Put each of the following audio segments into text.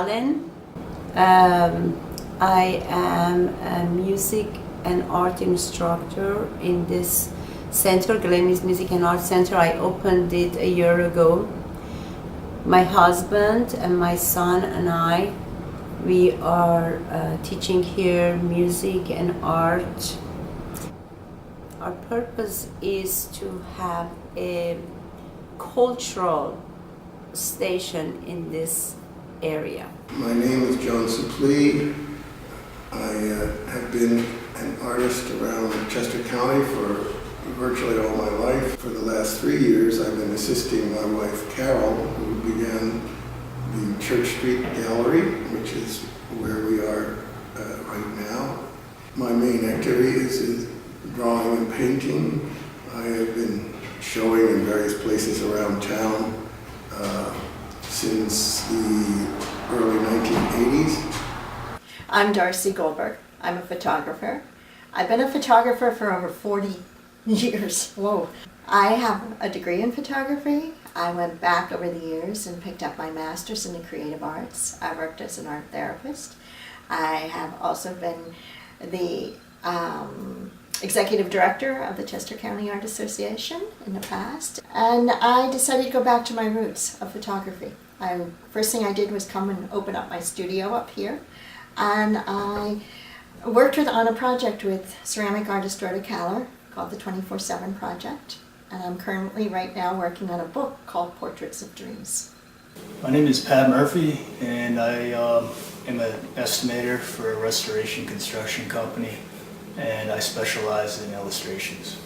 Allen. I am a music and art instructor in this center, Glamis Music and Art Center. I opened it a year ago. My husband and my son and I, we are teaching here music and art. Our purpose is to have a cultural station in this area. My name is John Suplee. I have been an artist around Chester County for virtually all my life. For the last 3 years, I've been assisting my wife Carol, who began the Church Street Gallery, which is where we are right now. My main activity is drawing and painting. I have been showing in various places around town since the early 1980s. I'm Darcy Goldberg. I'm a photographer. I've been a photographer for over 40 years. Whoa. I have a degree in photography. I went back over the years and picked up my master's in the creative arts. I worked as an art therapist. I have also been the executive director of the Chester County Art Association in the past. And I decided to go back to my roots of photography. First thing I did was come and open up my studio up here. And I worked on a project with ceramic artist Rhoda Kaller called the 24/7 Project. And I'm currently right now working on a book called Portraits of Dreams. My name is Pat Murphy, and I am an estimator for a restoration construction company, and I specialize in illustrations.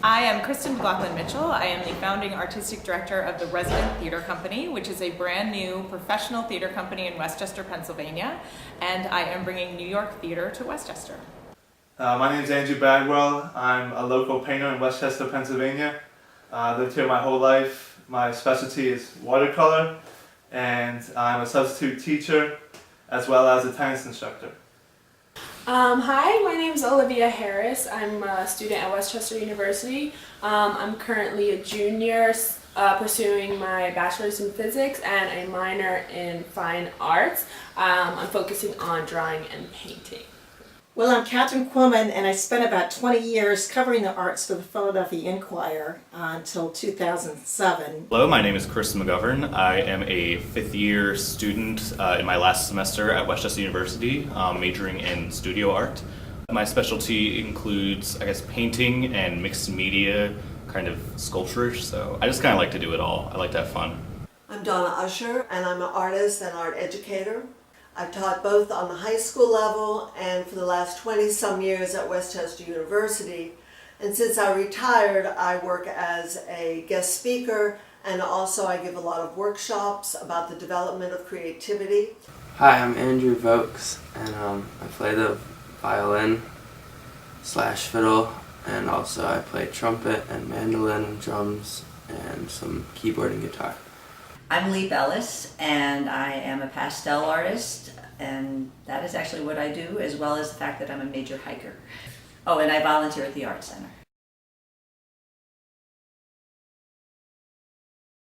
I am Kristen McLaughlin-Mitchell. I am the founding artistic director of the Resident Theater Company, which is a brand new professional theater company in Westchester, Pennsylvania, and I am bringing New York theater to Westchester. My name is Andrew Bagwell. I'm a local painter in Westchester, Pennsylvania. Lived here my whole life. My specialty is watercolor, and I'm a substitute teacher as well as a tennis instructor. Hi, my name is Olivia Harris. I'm a student at Westchester University. I'm currently a junior pursuing my bachelor's in physics and a minor in fine arts. I'm focusing on drawing and painting. Well, I'm Catherine Quillman, and I spent about 20 years covering the arts for the Philadelphia Inquirer until 2007. Hello, my name is Chris McGovern. I am a fifth-year student in my last semester at Westchester University, majoring in studio art. My specialty includes, painting and mixed media, kind of sculpture, so I just kind of like to do it all. I like to have fun. I'm Donna Usher, and I'm an artist and art educator. I've taught both on the high school level and for the last 20-some years at Westchester University. And since I retired, I work as a guest speaker, and also I give a lot of workshops about the development of creativity. Hi, I'm Andrew Vokes, and I play the violin / fiddle, and also I play trumpet and mandolin and drums and some keyboard and guitar. I'm Lee Ellis, and I am a pastel artist, and that is actually what I do, as well as the fact that I'm a major hiker. Oh, and I volunteer at the Art Center.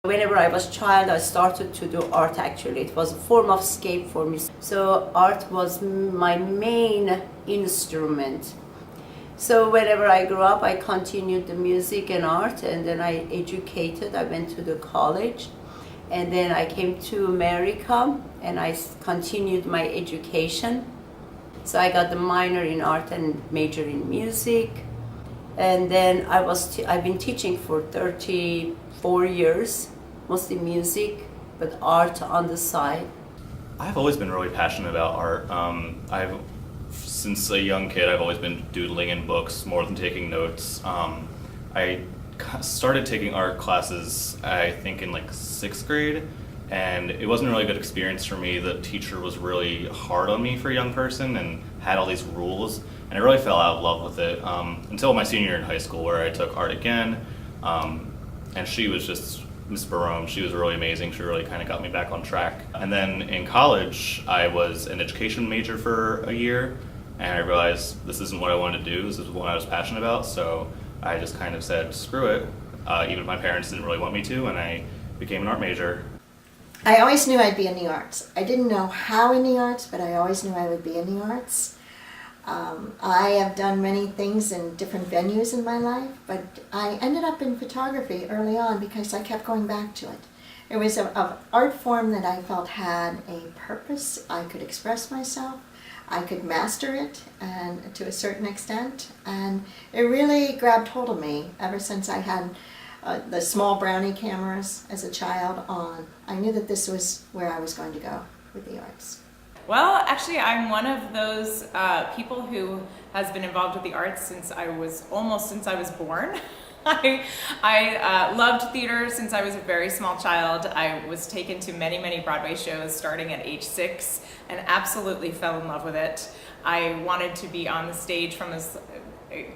Whenever I was a child, I started to do art actually. It was a form of escape for me. So art was my main instrument. So whenever I grew up, I continued the music and art, and then I educated. I went to the college. And then I came to America and I continued my education. So I got the minor in art and major in music. And then I've been teaching for 34 years, mostly music, but art on the side. I've always been really passionate about art. Since a young kid, I've always been doodling in books more than taking notes. I started taking art classes, I think, in like 6th grade, and it wasn't a really good experience for me. The teacher was really hard on me for a young person and had all these rules, and I really fell out of love with it until my senior year in high school, where I took art again, and she was just Miss Barome. She was really amazing. She really kind of got me back on track. And then in college, I was an education major for a year, and I realized this isn't what I wanted to do. This is what I was passionate about, so I just kind of said, screw it, even if my parents didn't really want me to, and I became an art major. I always knew I'd be in the arts. I didn't know how in the arts, but I always knew I would be in the arts. I have done many things in different venues in my life, but I ended up in photography early on because I kept going back to it. It was an art form that I felt had a purpose. I could express myself. I could master it, and to a certain extent, and it really grabbed hold of me ever since I had the small brownie cameras as a child on. I knew that this was where I was going to go with the arts. Well, actually, I'm one of those people who has been involved with the arts since I was born. I loved theater since I was a very small child. I was taken to many, many Broadway shows starting at age 6 and absolutely fell in love with it. I wanted to be on the stage from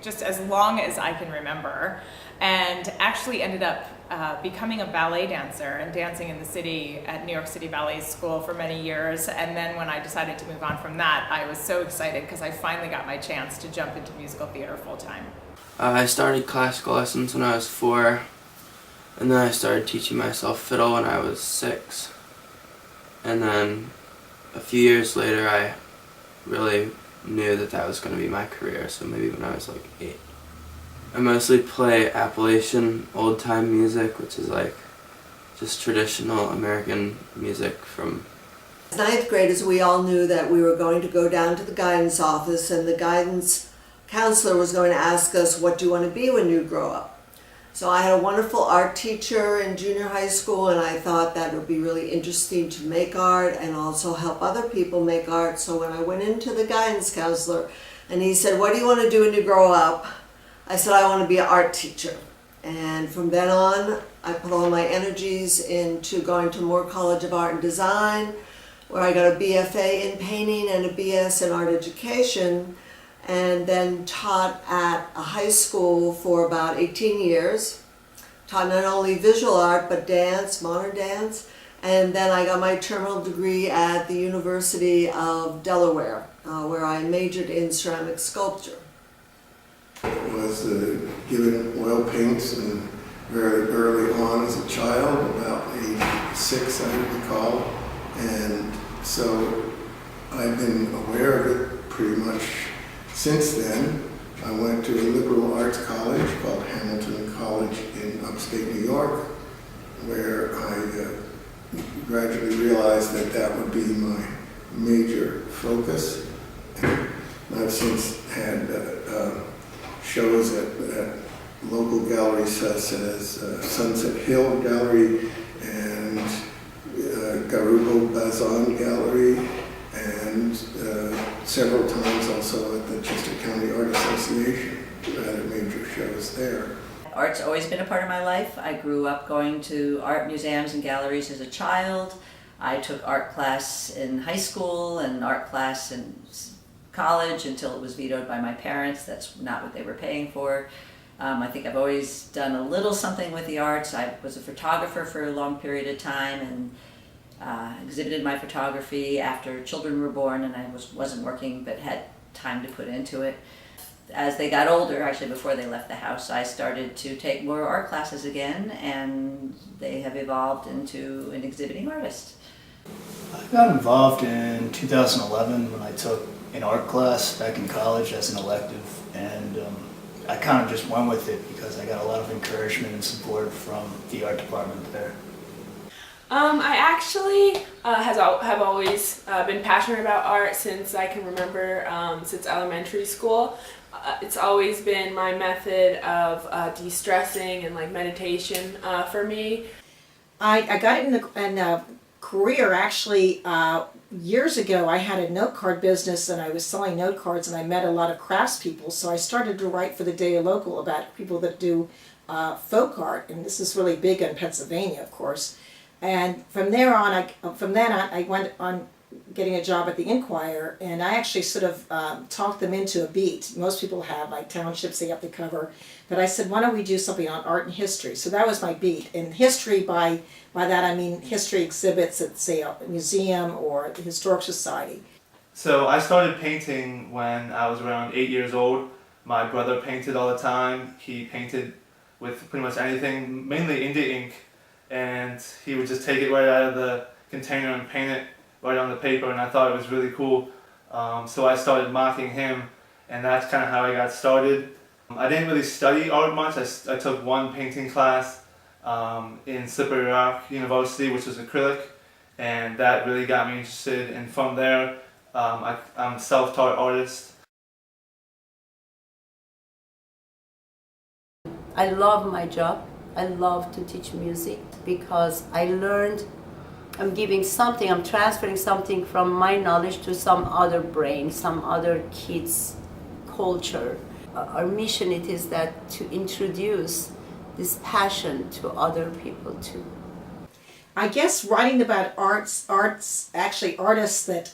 just as long as I can remember, and actually ended up becoming a ballet dancer and dancing in the city at New York City Ballet School for many years. And then when I decided to move on from that, I was so excited because I finally got my chance to jump into musical theater full time. I started classical lessons when I was 4, and then I started teaching myself fiddle when I was 6. And then a few years later I really knew that that was going to be my career, so maybe when I was like 8. I mostly play Appalachian old-time music, which is like just traditional American music from... Ninth graders, we all knew that we were going to go down to the guidance office, and the guidance counselor was going to ask us, what do you want to be when you grow up? So I had a wonderful art teacher in junior high school, and I thought that would be really interesting to make art and also help other people make art. So when I went into the guidance counselor and he said, what do you want to do when you grow up? I said, I want to be an art teacher. And from then on, I put all my energies into going to Moore College of Art and Design, where I got a BFA in painting and a BS in art education, and then taught at a high school for about 18 years. Taught not only visual art, but dance, modern dance. And then I got my terminal degree at the University of Delaware, where I majored in ceramic sculpture. I was given oil paints and very early on as a child, about age 6 I recall. And so I've been aware of it pretty much since then. I went to a liberal arts college called Hamilton College in upstate New York, where I gradually realized that that would be my major focus. And I've since had shows at local galleries such as Sunset Hill Gallery and Garubo Bazan Gallery, and several times also at the Chester County Art Association, rather major shows there. Art's always been a part of my life. I grew up going to art museums and galleries as a child. I took art class in high school and art class in college until it was vetoed by my parents. That's not what they were paying for. I think I've always done a little something with the arts. I was a photographer for a long period of time and exhibited my photography after children were born, and I wasn't working but had time to put into it. As they got older, actually before they left the house, I started to take more art classes again, and they have evolved into an exhibiting artist. I got involved in 2011 when I took an art class back in college as an elective, and I kind of just went with it because I got a lot of encouragement and support from the art department there. I actually have always been passionate about art since I can remember, since elementary school. It's always been my method of de-stressing and like meditation for me. I got it in a career actually years ago. I had a note card business and I was selling note cards, and I met a lot of craftspeople, so I started to write for the Daily Local about people that do folk art, and this is really big in Pennsylvania, of course. And from then on, I went on getting a job at the Inquirer, and I actually sort of talked them into a beat. Most people have, like townships they have to cover, but I said, why don't we do something on art and history? So that was my beat. And history, by that I mean history exhibits at, say, a museum or the Historic Society. So I started painting when I was around 8 years old. My brother painted all the time. He painted with pretty much anything, mainly India ink, and he would just take it right out of the container and paint it right on the paper, and I thought it was really cool. So I started mocking him, and that's kind of how I got started. I didn't really study art much. I took one painting class in Slippery Rock University, which was acrylic, and that really got me interested. And from there, I'm a self-taught artist. I love my job. I love to teach music because I learned I'm giving something, I'm transferring something from my knowledge to some other brain, some other kid's culture. Our mission it is that to introduce this passion to other people too. I guess writing about artists that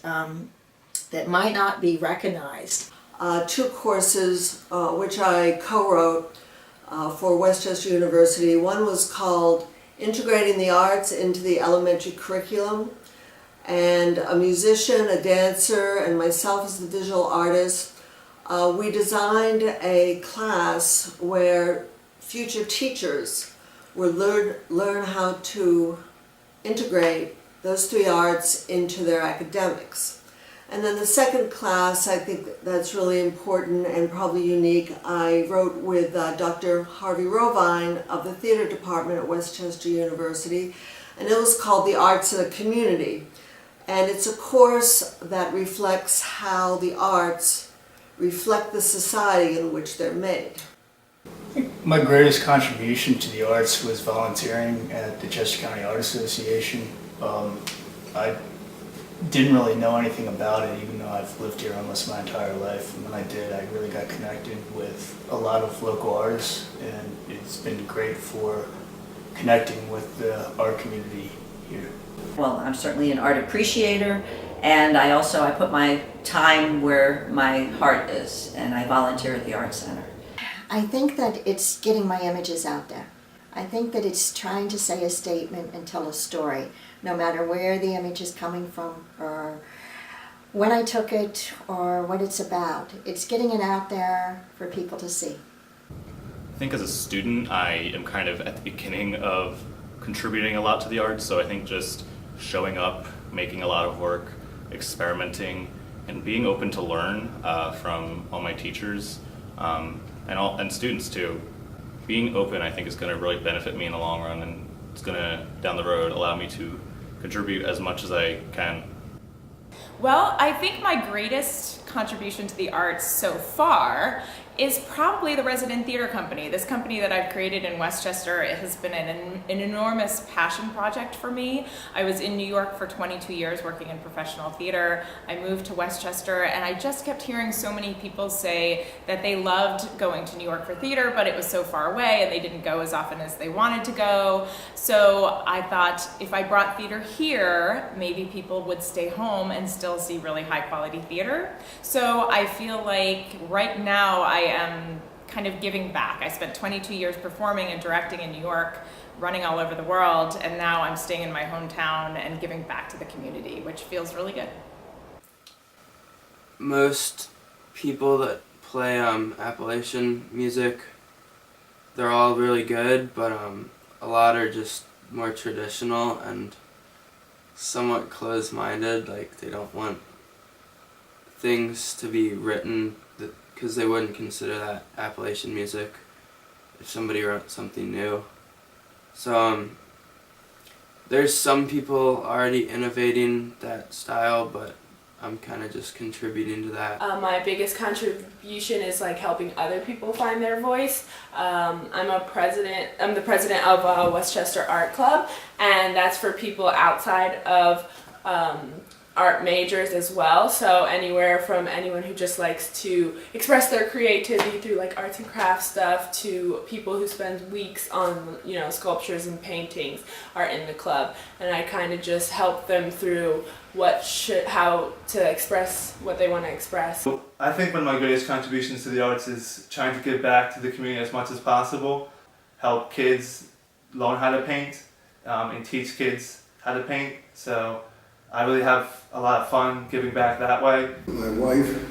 that might not be recognized. 2 courses which I co-wrote for Westchester University. One was called Integrating the Arts into the Elementary Curriculum, and a musician, a dancer, and myself as the visual artist, we designed a class where future teachers would learn how to integrate those 3 arts into their academics. And then the second class, I think that's really important and probably unique, I wrote with Dr. Harvey Rovine of the theater department at Westchester University, and it was called The Arts in a Community. And it's a course that reflects how the arts reflect the society in which they're made. I think my greatest contribution to the arts was volunteering at the Chester County Art Association. I didn't really know anything about it, even though I've lived here almost my entire life. And when I did, I really got connected with a lot of local artists, and it's been great for connecting with the art community here. Well, I'm certainly an art appreciator, and I put my time where my heart is, and I volunteer at the Art Center. I think that it's getting my images out there. I think that it's trying to say a statement and tell a story, no matter where the image is coming from or when I took it or what it's about. It's getting it out there for people to see. I think as a student, I am kind of at the beginning of contributing a lot to the arts, so I think just showing up, making a lot of work, experimenting, and being open to learn from all my teachers and students too. Being open, I think, is going to really benefit me in the long run, and it's going to, down the road, allow me to contribute as much as I can. Well, I think my greatest contribution to the arts so far is probably the Resident Theater Company. This company that I've created in Westchester, it has been an enormous passion project for me. I was in New York for 22 years working in professional theater. I moved to Westchester, and I just kept hearing so many people say that they loved going to New York for theater, but it was so far away and they didn't go as often as they wanted to go. So I thought if I brought theater here, maybe people would stay home and still see really high quality theater. So I feel like right now I am kind of giving back. I spent 22 years performing and directing in New York, running all over the world, and now I'm staying in my hometown and giving back to the community, which feels really good. Most people that play Appalachian music, they're all really good, but a lot are just more traditional and somewhat closed-minded. Like, they don't want things to be written because they wouldn't consider that Appalachian music if somebody wrote something new. So there's some people already innovating that style, but I'm kind of just contributing to that. My biggest contribution is like helping other people find their voice. I'm the president of Westchester Art Club, and that's for people outside of art majors as well, so anywhere from anyone who just likes to express their creativity through like arts and crafts stuff to people who spend weeks on, sculptures and paintings are in the club, and I kind of just help them through how to express what they want to express. I think one of my greatest contributions to the arts is trying to give back to the community as much as possible, help kids learn how to paint, and teach kids how to paint. So I really have a lot of fun giving back that way. My wife,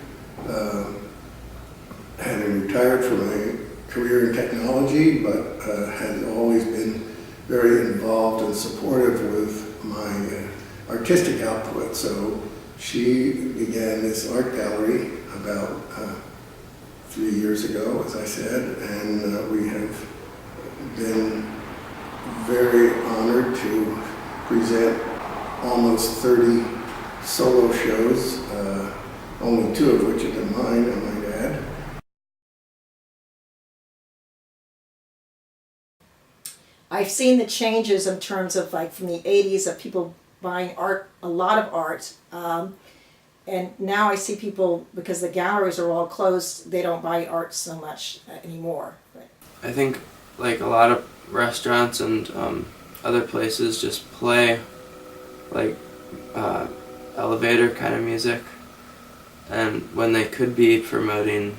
having retired from a career in technology, but had always been very involved and supportive with my artistic output. So she began this art gallery about 3 years ago, as I said, and we have been very honored to present almost 30 solo shows, only 2 of which have been mine, I might add. I've seen the changes in terms of like from the 80s of people buying art, a lot of art, and now I see people, because the galleries are all closed, they don't buy art so much anymore. I think like a lot of restaurants and other places just play like elevator kind of music, and when they could be promoting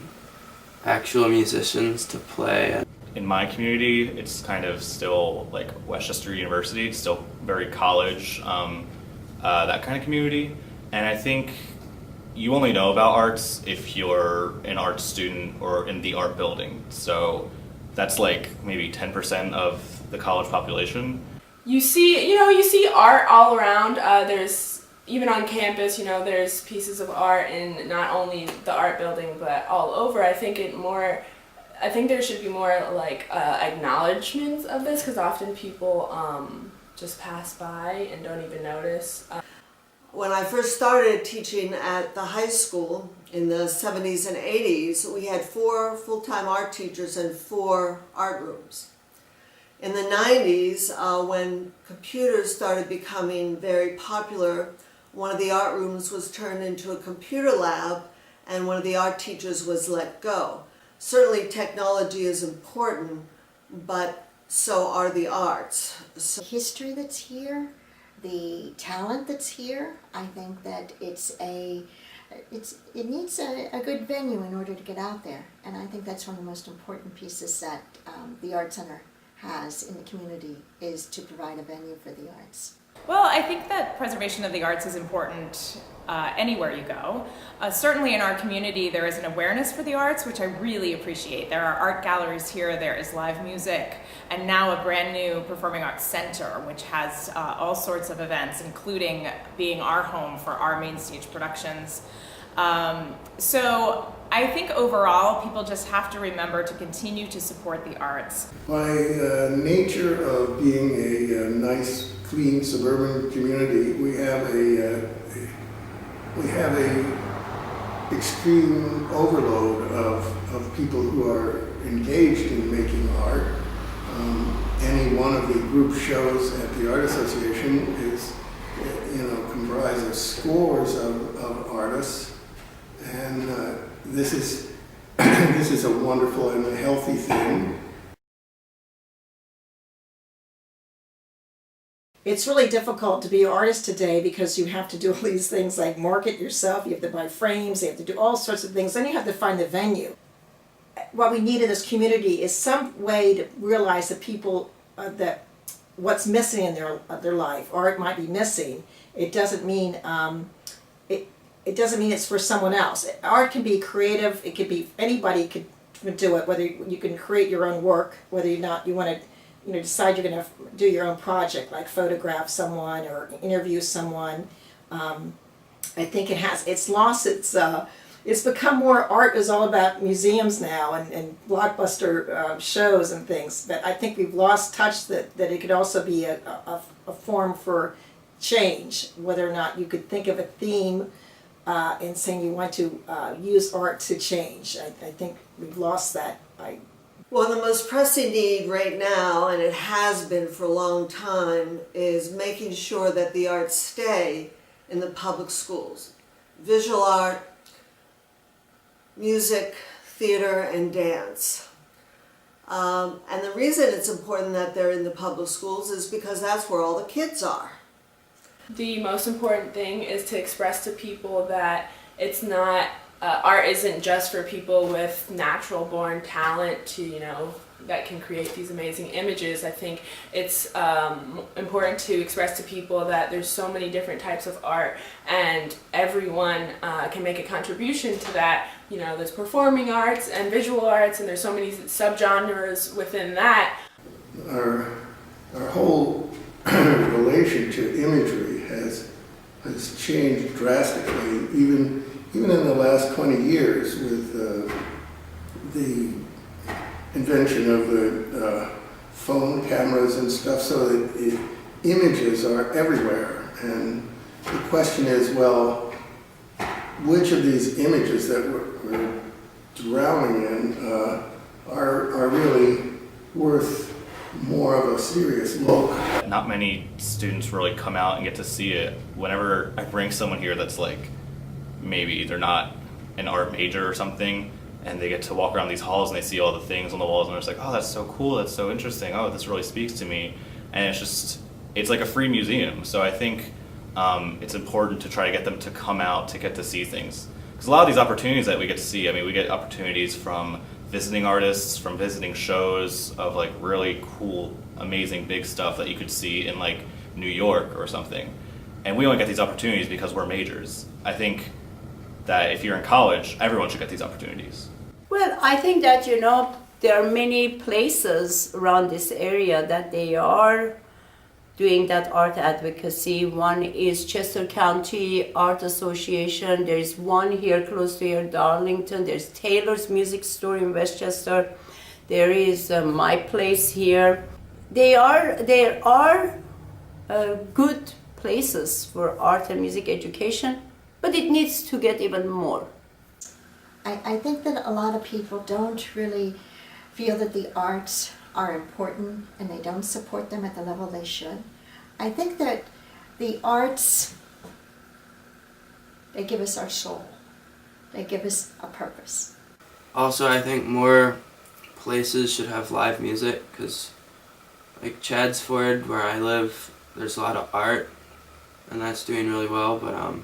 actual musicians to play. In my community, it's kind of still like Westchester University, still very college, that kind of community. And I think you only know about arts if you're an art student or in the art building. So that's like maybe 10% of the college population. You see art all around. There's, even on campus, there's pieces of art in not only the art building, but all over. I think there should be more like acknowledgments of this, because often people just pass by and don't even notice. When I first started teaching at the high school in the 70s and 80s, we had 4 full-time art teachers and 4 art rooms. In the 90s, when computers started becoming very popular, one of the art rooms was turned into a computer lab, and one of the art teachers was let go. Certainly technology is important, but so are the arts. The history that's here, the talent that's here, I think that it needs a good venue in order to get out there. And I think that's one of the most important pieces that the Art Center has in the community, is to provide a venue for the arts. Well, I think that preservation of the arts is important anywhere you go. Certainly in our community there is an awareness for the arts, which I really appreciate. There are art galleries here, there is live music, and now a brand new performing arts center, which has all sorts of events, including being our home for our main stage productions. So I think overall people just have to remember to continue to support the arts. By nature of being a nice, clean suburban community, we have a extreme overload of people who are engaged in making art. Any one of the group shows at the Art Association is, comprised of scores of artists, and this is a wonderful and a healthy thing. It's really difficult to be an artist today because you have to do all these things like market yourself, you have to buy frames, you have to do all sorts of things, then you have to find the venue. What we need in this community is some way to realize that people, that what's missing in their life. Art might be missing. It doesn't mean it doesn't mean it's for someone else. Art can be creative. It could be, anybody could do it. Whether you can create your own work, whether or not you want to, decide you're going to do your own project, like photograph someone or interview someone. I think it's become more, art is all about museums now and blockbuster shows and things, but I think we've lost touch that it could also be a form for change, whether or not you could think of a theme and saying you want to use art to change. I think we've lost that. Well, the most pressing need right now, and it has been for a long time, is making sure that the arts stay in the public schools. Visual art, music, theater, and dance. And the reason it's important that they're in the public schools is because that's where all the kids are. The most important thing is to express to people that it's not, art isn't just for people with natural born talent to, that can create these amazing images. I think it's important to express to people that there's so many different types of art and everyone can make a contribution to that. There's performing arts and visual arts, and there's so many subgenres within that. Our whole relation to imagery has has changed drastically, even in the last 20 years with the invention of the phone cameras and stuff, so that images are everywhere. And the question is, well, which of these images that we're drowning in are really worth more of a serious look? Not many students really come out and get to see it. Whenever I bring someone here that's like, maybe they're not an art major or something, and they get to walk around these halls and they see all the things on the walls and they're just like, oh, that's so cool, that's so interesting, oh, this really speaks to me. And it's like a free museum. So I think it's important to try to get them to come out to get to see things. Because a lot of these opportunities that we get to see, I mean, we get opportunities from visiting artists, from visiting shows of like really cool, amazing, big stuff that you could see in like New York or something. And we only get these opportunities because we're majors. I think that if you're in college, everyone should get these opportunities. Well, I think that, there are many places around this area that they are doing that art advocacy. One is Chester County Art Association. There's one here close to here, Darlington. There's Taylor's Music Store in Westchester. There is my place here. There are good places for art and music education, but it needs to get even more. I think that a lot of people don't really feel that the arts are important and they don't support them at the level they should. I think that the arts, they give us our soul. They give us a purpose. Also, I think more places should have live music, because like Chadsford, where I live, there's a lot of art and that's doing really well, but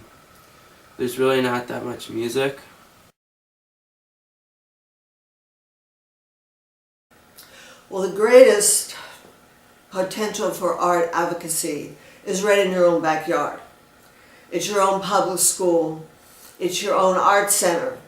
there's really not that much music. Well, the greatest potential for art advocacy is right in your own backyard. It's your own public school. It's your own art center.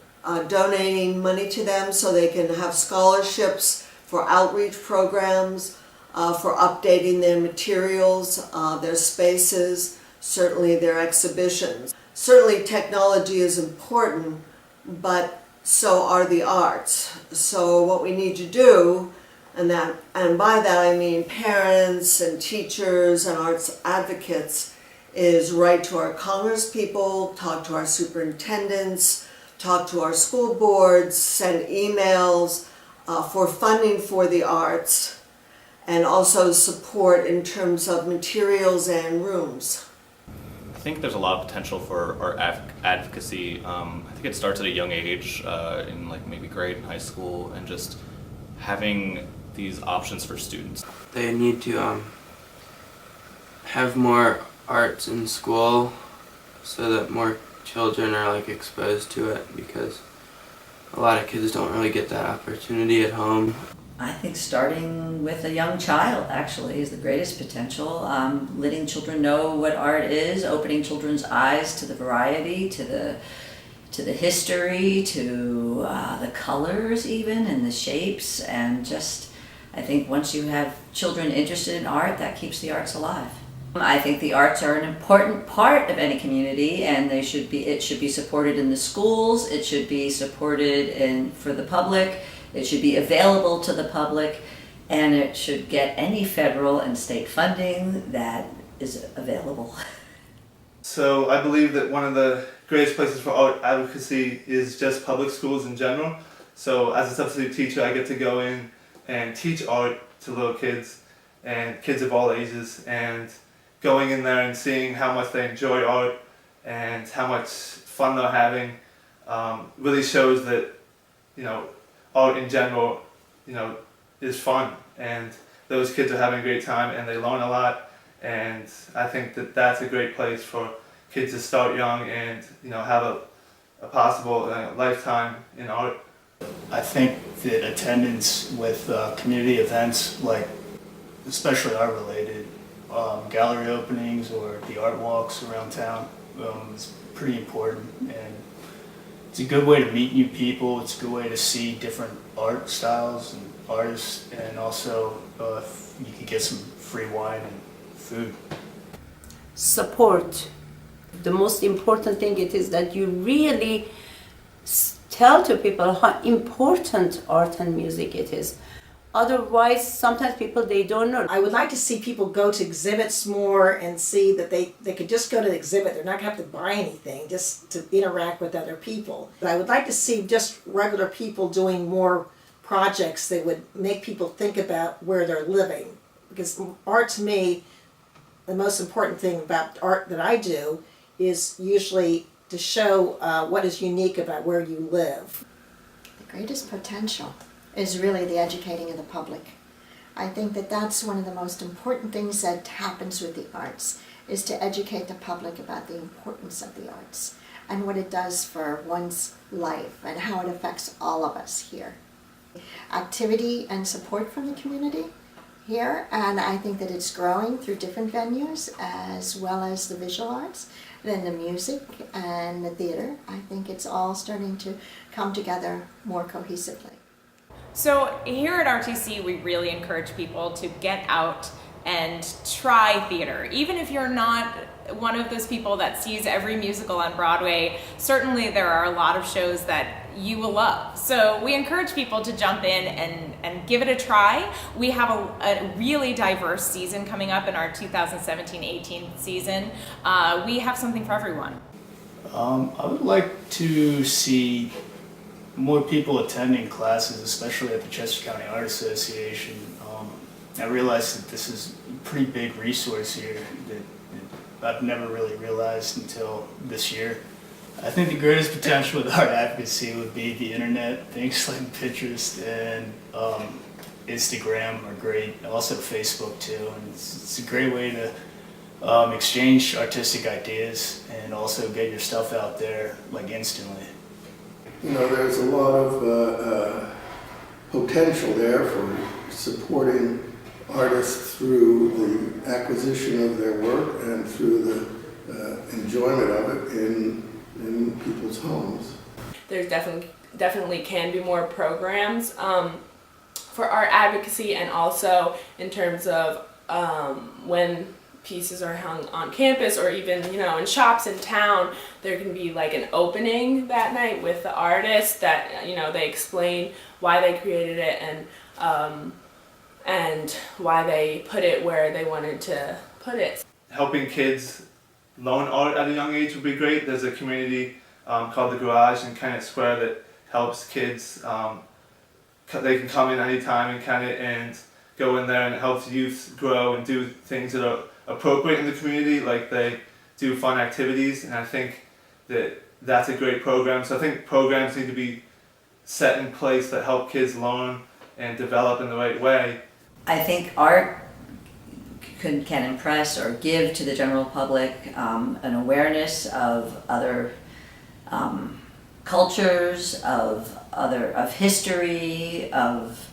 Donating money to them so they can have scholarships for outreach programs, for updating their materials, their spaces, certainly their exhibitions. Certainly technology is important, but so are the arts. So what we need to do, and by that I mean parents and teachers and arts advocates, is write to our congresspeople, talk to our superintendents, talk to our school boards, send emails for funding for the arts, and also support in terms of materials and rooms. I think there's a lot of potential for art advocacy. I think it starts at a young age, in like maybe grade and high school, and just having these options for students. They need to have more arts in school so that more children are like exposed to it, because a lot of kids don't really get that opportunity at home. I think starting with a young child actually is the greatest potential. Letting children know what art is, opening children's eyes to the variety, to the history, to the colors even, and the shapes, and just, I think once you have children interested in art, that keeps the arts alive. I think the arts are an important part of any community, and it should be supported in the schools, it should be supported for the public, it should be available to the public, and it should get any federal and state funding that is available. So I believe that one of the greatest places for art advocacy is just public schools in general. So as a substitute teacher, I get to go in and teach art to little kids and kids of all ages, and going in there and seeing how much they enjoy art and how much fun they're having really shows that, art in general, is fun, and those kids are having a great time and they learn a lot, and I think that that's a great place for kids to start young and have a possible lifetime in art. I think that attendance with community events, like especially art related, gallery openings or the art walks around town, is pretty important, and it's a good way to meet new people. It's a good way to see different art styles and artists, and also you can get some free wine and food. Support the most important thing it is that you really tell to people how important art and music it is. Otherwise, sometimes people, they don't know. I would like to see people go to exhibits more and see that they could just go to the exhibit. They're not going to have to buy anything, just to interact with other people. But I would like to see just regular people doing more projects that would make people think about where they're living. Because art, to me, the most important thing about art that I do is usually to show what is unique about where you live. The greatest potential is really the educating of the public. I think that that's one of the most important things that happens with the arts, is to educate the public about the importance of the arts and what it does for one's life and how it affects all of us here. Activity and support from the community here, and I think that it's growing through different venues as well as the visual arts, then the music and the theater. I think it's all starting to come together more cohesively. So here at RTC, we really encourage people to get out and try theater. Even if you're not one of those people that sees every musical on Broadway, certainly there are a lot of shows that you will love. So we encourage people to jump in and give it a try. We have a really diverse season coming up in our 2017-18 season. We have something for everyone. I would like to see more people attending classes, especially at the Chester County Art Association. I realize that this is a pretty big resource here that I've never really realized until this year. I think the greatest potential with art advocacy would be the internet. Things like Pinterest and Instagram are great. Also Facebook too. And it's a great way to exchange artistic ideas and also get your stuff out there like instantly. You know, there's a lot of potential there for supporting artists through the acquisition of their work and through the enjoyment of it in people's homes. There's definitely can be more programs for art advocacy, and also in terms of when pieces are hung on campus or even, you know, in shops in town, there can be like an opening that night with the artist that, you know, they explain why they created it and why they put it where they wanted to put it. Helping kids learn art at a young age would be great. There's a community called The Garage in Kennett Square that helps kids. They can come in anytime and go in there, and it helps youth grow and do things that are appropriate in the community, like they do fun activities, and I think that that's a great program. So I think programs need to be set in place that help kids learn and develop in the right way. I think art can impress or give to the general public an awareness of other cultures, of history, of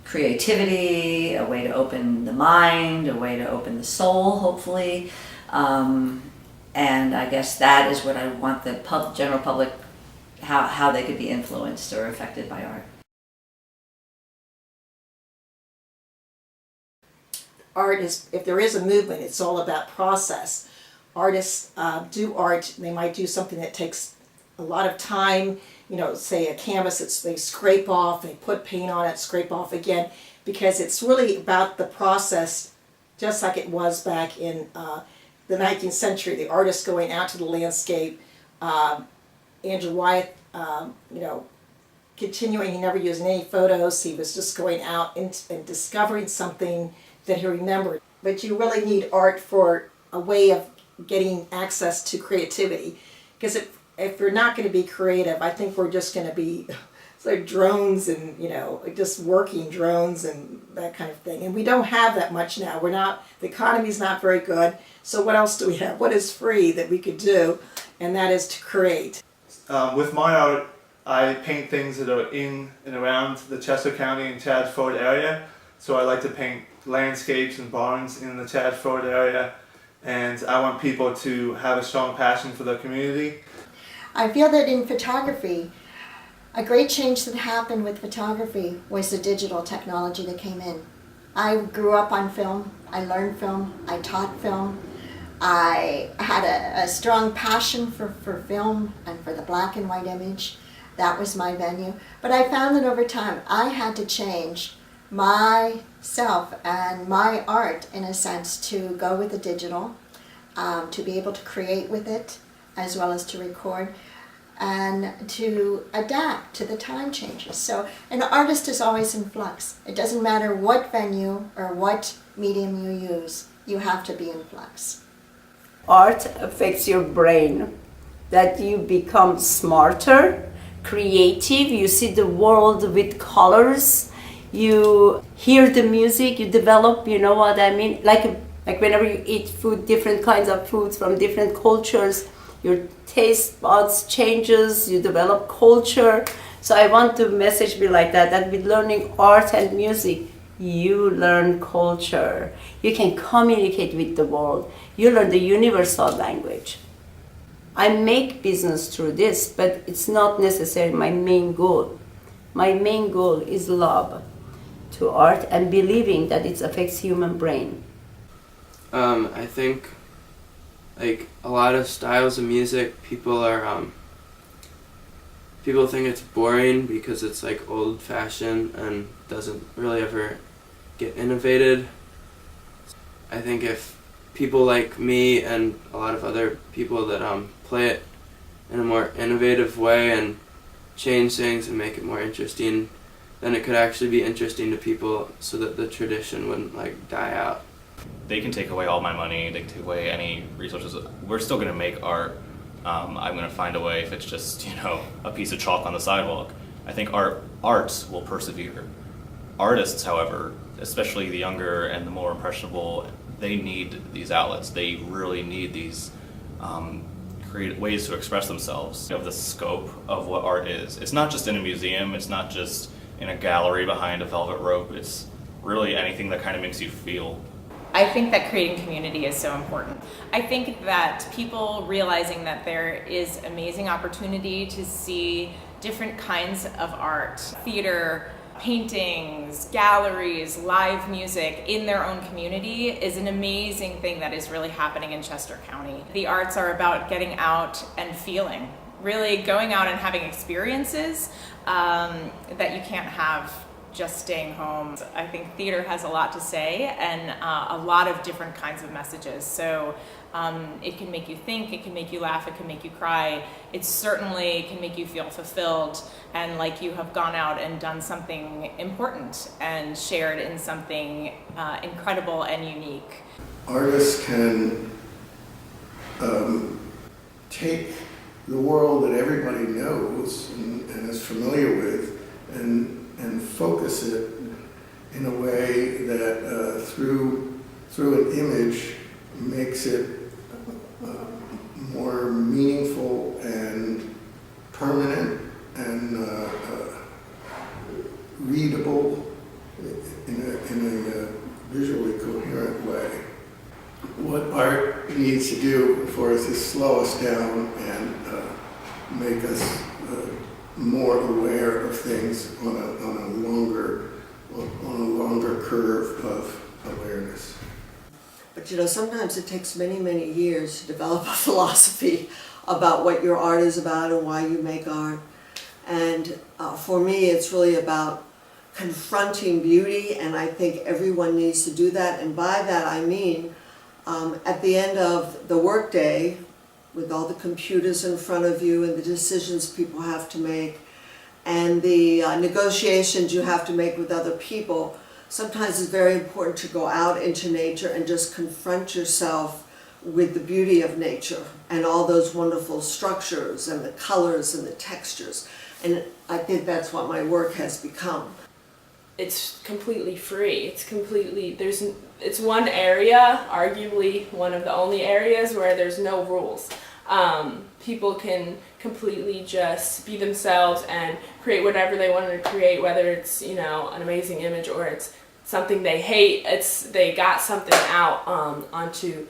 creativity, a way to open the mind, a way to open the soul, hopefully. And I guess that is what I want the general public, how they could be influenced or affected by art. Art is, if there is a movement, it's all about process. Artists do art, they might do something that takes a lot of time, you know, say a canvas, they scrape off, they put paint on it, scrape off again, because it's really about the process, just like it was back in the 19th century, the artist going out to the landscape, Andrew Wyeth, you know, continuing, he never used any photos, he was just going out and discovering something that he remembered. But you really need art for a way of getting access to creativity, because if we're not going to be creative, I think we're just going to be like drones and, you know, just working drones and that kind of thing. And we don't have that much now. The economy's not very good. So what else do we have? What is free that we could do? And that is to create. With my art, I paint things that are in and around the Chester County and Chadford area. So I like to paint landscapes and barns in the Chadford area. And I want people to have a strong passion for their community. I feel that in photography, a great change that happened with photography was the digital technology that came in. I grew up on film, I learned film, I taught film, I had a strong passion for film and for the black and white image. That was my venue. But I found that over time I had to change myself and my art, in a sense, to go with the digital, to be able to create with it as well as to record, and to adapt to the time changes. So an artist is always in flux. It doesn't matter what venue or what medium you use, you have to be in flux. Art affects your brain, that you become smarter, creative, you see the world with colors, you hear the music, you develop, you know what I mean? Like whenever you eat food, different kinds of foods from different cultures, your taste buds changes, you develop culture. So I want to message be like that with learning art and music, you learn culture. You can communicate with the world. You learn the universal language. I make business through this, but it's not necessarily my main goal. My main goal is love to art and believing that it affects human brain. I think like a lot of styles of music, people think it's boring because it's like old fashioned and doesn't really ever get innovated. I think if people like me and a lot of other people that play it in a more innovative way and change things and make it more interesting, then it could actually be interesting to people so that the tradition wouldn't like die out. They can take away all my money, they can take away any resources. We're still going to make art. I'm going to find a way if it's just, a piece of chalk on the sidewalk. I think art will persevere. Artists, however, especially the younger and the more impressionable, they need these outlets. They really need these creative ways to express themselves. Of the scope of what art is. It's not just in a museum, it's not just in a gallery behind a velvet rope, it's really anything that kind of makes you feel. I think that creating community is so important. I think that people realizing that there is amazing opportunity to see different kinds of art, theater, paintings, galleries, live music in their own community is an amazing thing that is really happening in Chester County. The arts are about getting out and feeling, really going out and having experiences that you can't have just staying home. I think theater has a lot to say and a lot of different kinds of messages. So it can make you think, it can make you laugh, it can make you cry. It certainly can make you feel fulfilled and like you have gone out and done something important and shared in something incredible and unique. Artists can take the world that everybody knows and is familiar with and focus it in a way that through an image makes it more meaningful and permanent and readable in a visually coherent way. What art needs to do for us is slow us down and make us more aware of things on a longer curve of awareness. But sometimes it takes many, many years to develop a philosophy about what your art is about and why you make art. And for me, it's really about confronting beauty, and I think everyone needs to do that. And by that I mean, at the end of the workday, with all the computers in front of you and the decisions people have to make and the negotiations you have to make with other people, sometimes it's very important to go out into nature and just confront yourself with the beauty of nature and all those wonderful structures and the colors and the textures. And I think that's what my work has become. It's completely free. It's one area, arguably one of the only areas where there's no rules. People can completely just be themselves and create whatever they wanted to create, whether it's an amazing image or it's something they hate. They got something out onto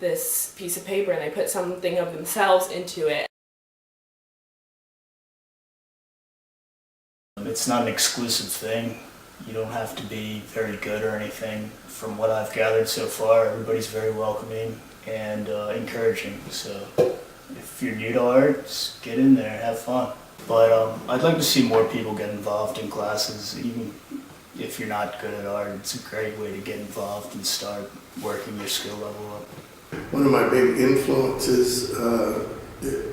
this piece of paper and they put something of themselves into it. It's not an exclusive thing. You don't have to be very good or anything. From what I've gathered so far, everybody's very welcoming and encouraging. So if you're new to art, just get in there, have fun. But I'd like to see more people get involved in classes, even if you're not good at art. It's a great way to get involved and start working your skill level up. One of my big influences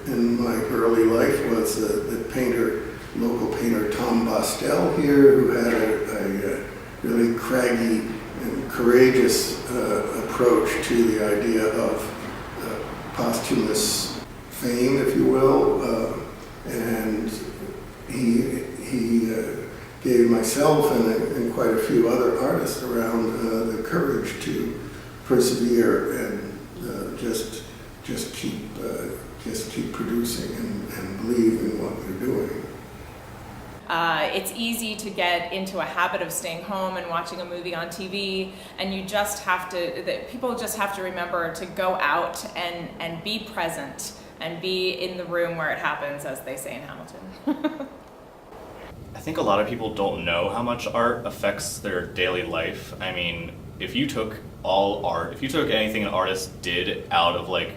in my early life was the local painter Tom Bostel here, who had a really craggy and courageous approach to the idea of posthumous fame, if you will, and he gave myself and quite a few other artists around the courage to persevere and just keep producing and believe in what we're doing. It's easy to get into a habit of staying home and watching a movie on TV, and you just have to, people just have to remember to go out and be present and be in the room where it happens, as they say in Hamilton. I think a lot of people don't know how much art affects their daily life. I mean, if you took anything an artist did out of like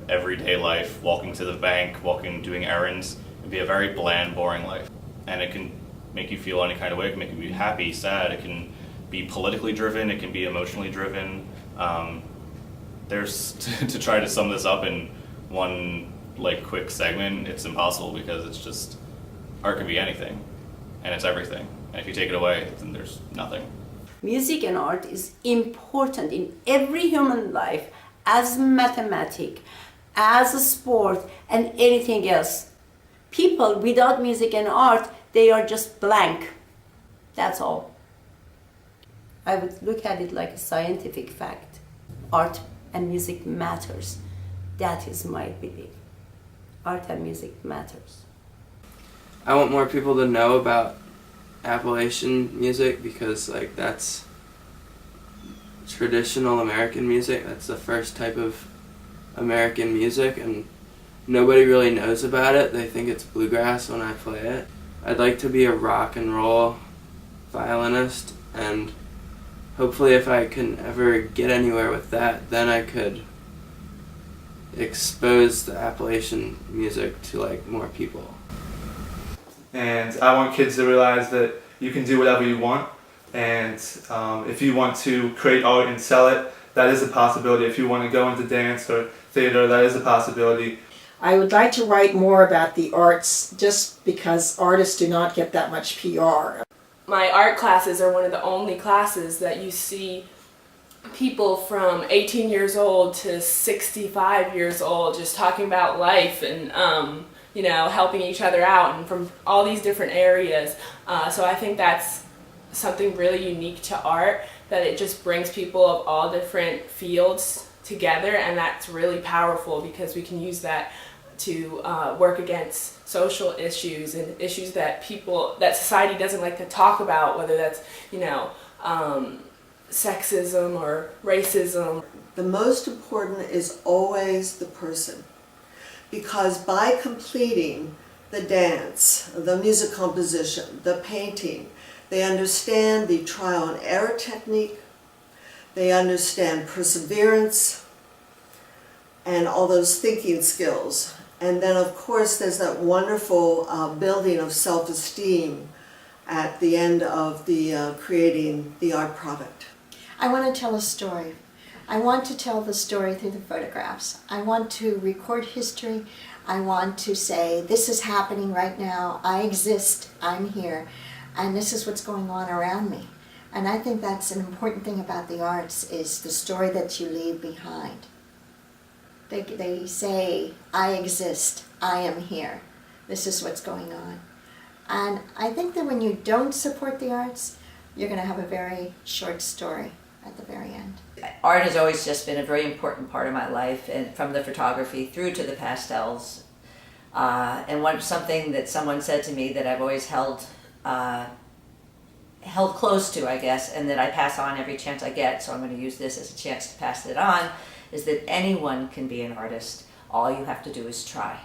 everyday life, walking to the bank, doing errands, it'd be a very bland, boring life. And it can make you feel any kind of way. It can make you be happy, sad. It can be politically driven. It can be emotionally driven. There's to try to sum this up in one like quick segment, it's impossible because it's just art can be anything, and it's everything. And if you take it away, then there's nothing. Music and art is important in every human life, as mathematics, as a sport, and anything else. People without music and art, they are just blank. That's all. I would look at it like a scientific fact. Art and music matters. That is my belief. Art and music matters. I want more people to know about Appalachian music because like that's traditional American music. That's the first type of American music, and nobody really knows about it. They think it's bluegrass when I play it. I'd like to be a rock and roll violinist, and hopefully if I can ever get anywhere with that, then I could expose the Appalachian music to like more people. And I want kids to realize that you can do whatever you want, and if you want to create art and sell it, that is a possibility. If you want to go into dance or theater, that is a possibility. I would like to write more about the arts just because artists do not get that much PR. My art classes are one of the only classes that you see people from 18 years old to 65 years old just talking about life and helping each other out, and from all these different areas. So I think that's something really unique to art, that it just brings people of all different fields together, and that's really powerful because we can use that to work against social issues and issues that society doesn't like to talk about, whether that's sexism or racism. The most important is always the person, because by completing the dance, the music composition, the painting, they understand the trial and error technique, they understand perseverance, and all those thinking skills. And then of course there's that wonderful building of self-esteem at the end of the creating the art product. I want to tell a story. I want to tell the story through the photographs. I want to record history. I want to say, this is happening right now. I exist. I'm here. And this is what's going on around me. And I think that's an important thing about the arts, is the story that you leave behind. They say, I exist. I am here. This is what's going on. And I think that when you don't support the arts, you're going to have a very short story at the very end. Art has always just been a very important part of my life, and from the photography through to the pastels. And something that someone said to me that I've always held close to, I guess, and that I pass on every chance I get, so I'm going to use this as a chance to pass it on, is that anyone can be an artist. All you have to do is try.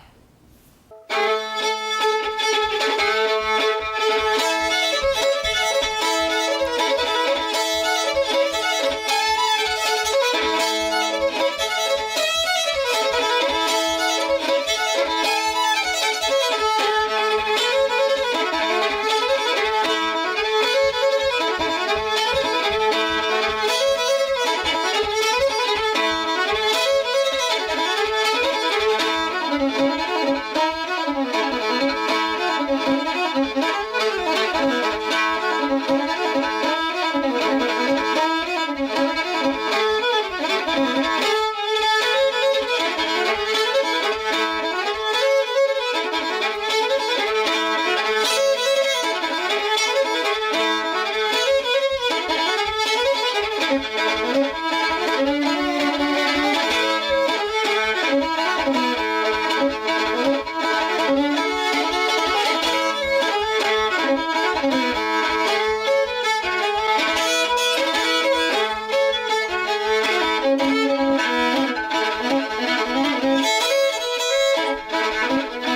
Thank you.